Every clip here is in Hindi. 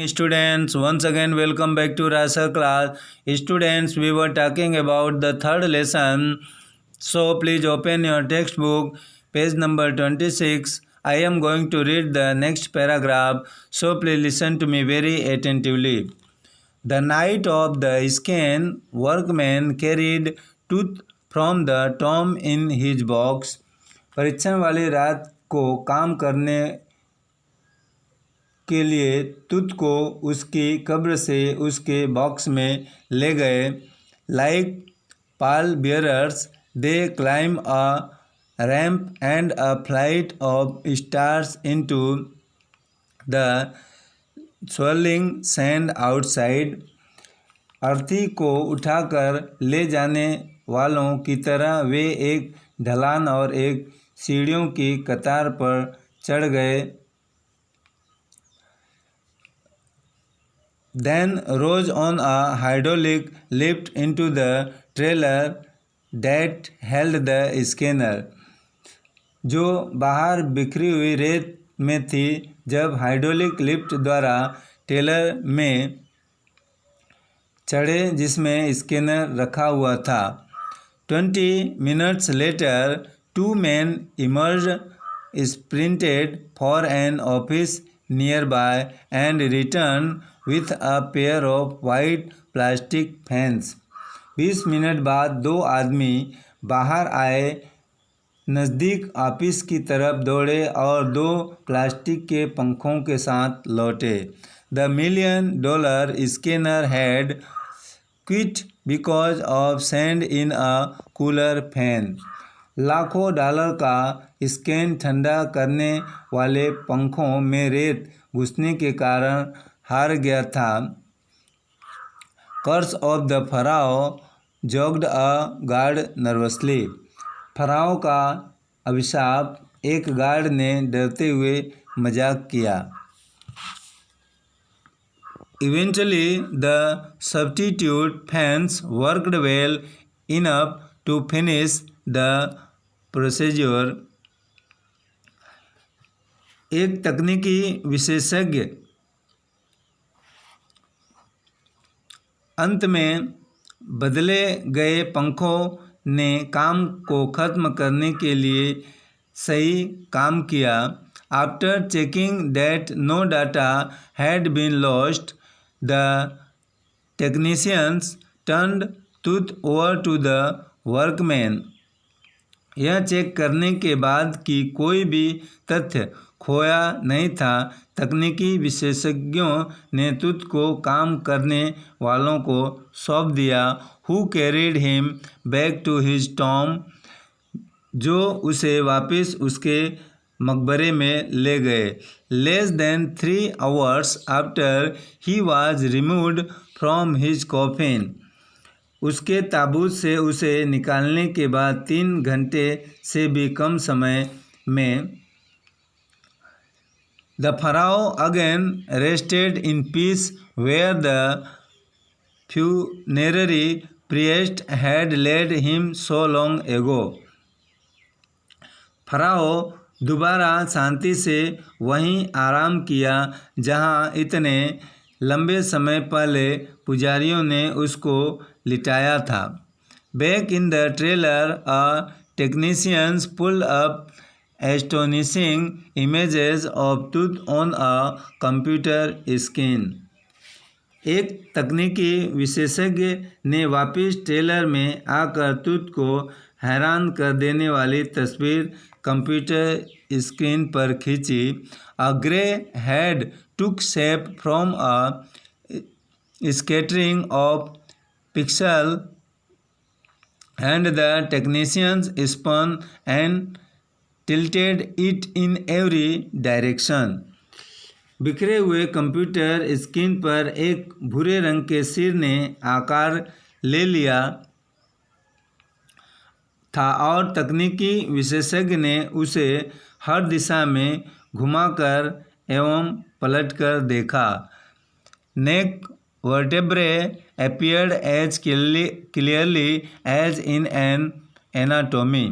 Students, once again welcome back to Rasa class. Students, we were talking about the third lesson, so please open your textbook, page number 26. I am going to read the next paragraph, so please listen to me very attentively. The night of the scan, workman carried tooth from the tomb in his box. परीक्षण वाली रात को काम करने के लिए तुत को उसकी कब्र से उसके बॉक्स में ले गए. Like Pal bearers they climb a ramp and a flight of stars into the swirling sand outside. अर्थी को उठाकर ले जाने वालों की तरह वे एक ढलान और एक सीढ़ियों की कतार पर चढ़ गए. Then rose on a hydraulic lift into the trailer that held the scanner. जो बाहर बिखरी हुई रेत में थी जब हाइड्रोलिक लिफ्ट द्वारा ट्रेलर में चढ़े जिसमें स्कैनर रखा हुआ था. 20 minutes later, two men emerged, sprinted for an office nearby, and returned with a pair of white plastic fans. 20 minute बाद दो आदमी बाहर आए, नज़दीक ऑफिस की तरफ दौड़े और दो प्लास्टिक के पंखों के साथ लौटे. The $1 million scanner had quit because of sand in a cooler fan. लाखों डॉलर का स्कैन ठंडा करने वाले पंखों में रेत घुसने के कारण हार गया था. Curse of the pharaoh jogged a guard nervously. Pharaoh का अभिशाप, एक गार्ड ने डरते हुए मजाक किया. Eventually, the substitute fans worked well enough to finish the procedure. एक तकनीकी विशेषज्ञ अंत में बदले गए पंखों ने काम को ख़त्म करने के लिए सही काम किया. After checking that no data had been lost, the technicians turned tooth over to the workman. यह चेक करने के बाद कि कोई भी तथ्य खोया नहीं था, तकनीकी विशेषज्ञों ने तुत को काम करने वालों को सौंप दिया. Who carried him back to his tomb, जो उसे वापस उसके मकबरे में ले गए. Less than 3 hours after he was removed from his coffin. उसके ताबूत से उसे निकालने के बाद 3 घंटे से भी कम समय में The pharaoh again rested in peace where the funerary priest had laid him so long ago. Pharaoh दोबारा शांति से वहीं आराम किया जहां इतने लंबे समय पहले पुजारियों ने उसको लिटाया था. Back in the trailer, a technicians pulled up astonishing images of tooth on a computer screen. एक तकनीकी विशेषज्ञ ने वापस ट्रेलर में आकर तुत को हैरान कर देने वाली तस्वीर कंप्यूटर स्क्रीन पर खींची. A grey head took shape from a scattering of pixels, and the technicians spun and tilted it in every direction. बिखरे हुए कंप्यूटर स्क्रीन पर एक भूरे रंग के सिर ने आकार ले लिया था और तकनीकी विशेषज्ञ ने उसे हर दिशा में घुमाकर एवं पलटकर देखा. नेक vertebrae appeared as clearly as in an anatomy.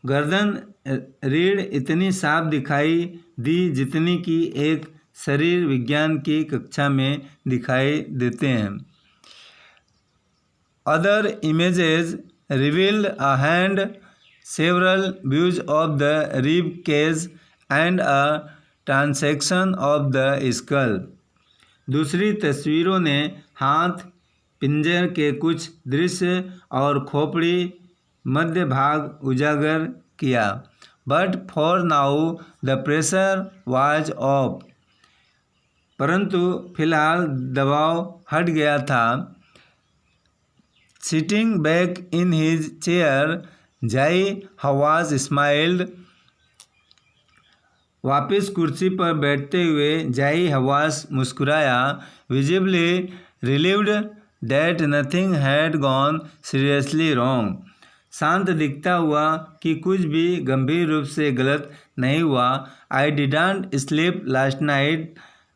गर्दन रीढ़ इतनी साफ दिखाई दी जितनी कि एक शरीर विज्ञान की कक्षा में दिखाई देते हैं। Other images revealed a hand, several views of the rib cage and a transection of the skull. दूसरी तस्वीरों ने हाथ, पिंजर के कुछ दृश्य और खोपड़ी मध्य भाग उजागर किया। But for now the pressure was of. परंतु फिलहाल दबाव हट गया था। Sitting back in his chair, Jai Hawass smiled. वापस कुर्सी पर बैठते हुए जाई हवास मुस्कुराया। Visibly relieved that nothing had gone seriously wrong. शांत दिखता हुआ कि कुछ भी गंभीर रूप से गलत नहीं हुआ। I didn't sleep last night.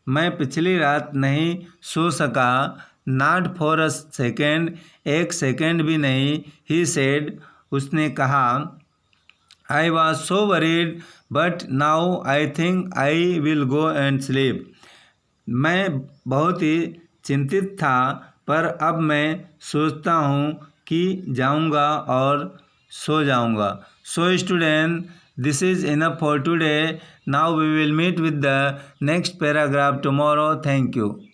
मैं पिछली रात नहीं सो सका। Not for a second. एक सेकंड भी नहीं। He said. उसने कहा। I was so worried, but now I think I will go and sleep. मैं बहुत ही चिंतित था, पर अब मैं सोचता हूँ कि जाऊँगा और सो जाऊँगा। So student, this is enough for today. Now we will meet with the next paragraph tomorrow. Thank you.